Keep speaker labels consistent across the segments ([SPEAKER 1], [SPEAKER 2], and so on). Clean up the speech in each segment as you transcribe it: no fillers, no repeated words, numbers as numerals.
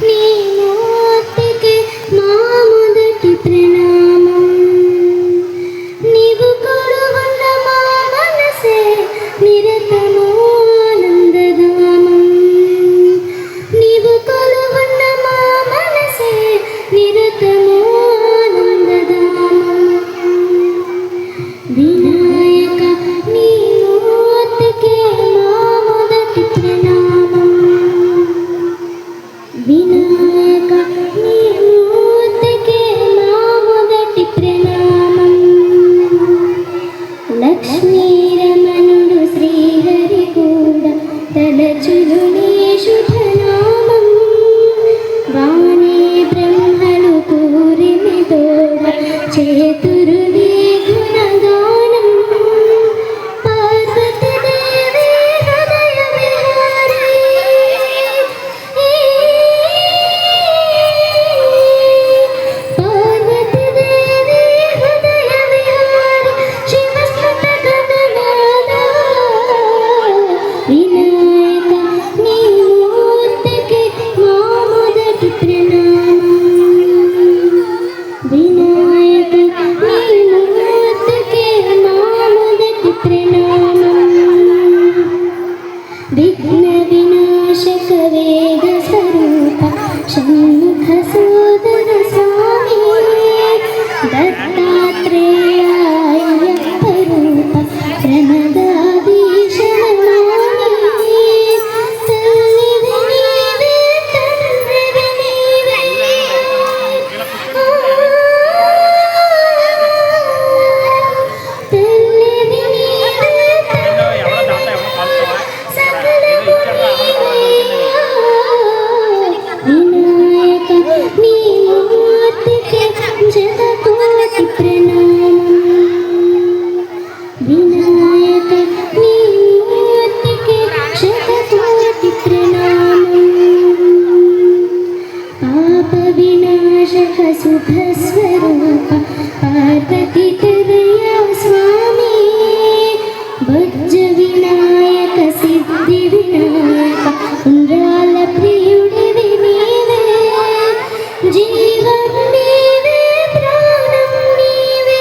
[SPEAKER 1] నీ మూర్తికి మా మొదటి ప్రణామం. నీవు కొలువున్న మా మనసే నిరతము ఆనందధామం. నీవు కొలువున్న మా మనసే నిరతము ఆనందధామం. వినాయక నీ మూర్తికి మా మొదటి ప్రణామం. వినాయక నీ మూర్తికి మా మొదటి ప్రణామం. లక్ష్మీరమణుడు శ్రీహరి కూడా తలచులు నీ శుభనామం. వాణి బ్రహ్మలు పూరిమి తోడ చేతురు నీ గుణగానం. పార్వతీ దేవి హృదయ విహారి. పార్వతీ దేవి హృదయ విహారి. శివస్మృత గణనాద. వినాయక నీ మూర్తికి మా మొదటి ప్రణామం. వినాయక నీ మూర్తికి మా మొదటి ప్రణామం. విఘ్న వినాశక వేద స్వరూప షణ్ముఖ సోదర స్వామి. దత్తాత్రేయాయ్యప్ప రూప ప్రణదాభీషణ మాని. తల్లివి నీవే తండ్రివి నీవే. తల్లివి నీవే సకలము నీవే. వినాయక నీ మూర్తికి జగకోటి ప్రణామం. వినాయక నీ మూర్తికి శతకోటి ప్రణామం. పాప వినాశక శుభ స్వరూప పార్వతీ హృదయ స్వామి. భజ్జ వినాయక సిద్ధి వినాయక ఉండ్రాల ప్రియుడివి నీవే. జీవం నీవే ప్రాణం నీవే.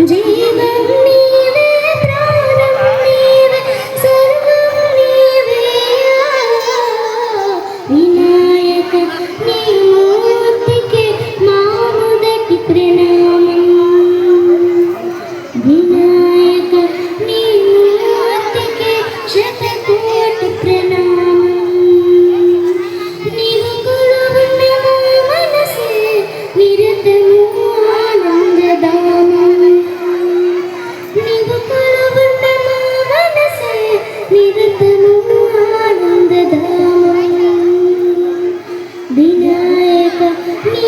[SPEAKER 1] జీవం నీవే ప్రాణం నీవే సర్వం నీవే. వినాయక నీ మూర్తికి మా మొదటి ప్రణామం. వినాయక నీ మూర్తికి శతకోటి ప్రణామం. నీవు కొలువున్న మా మనసే నిరతము ఆనందధామం. నీవు కొలువున్న మా మనసే నిరతము ఆనందధామం. వినాయక నీ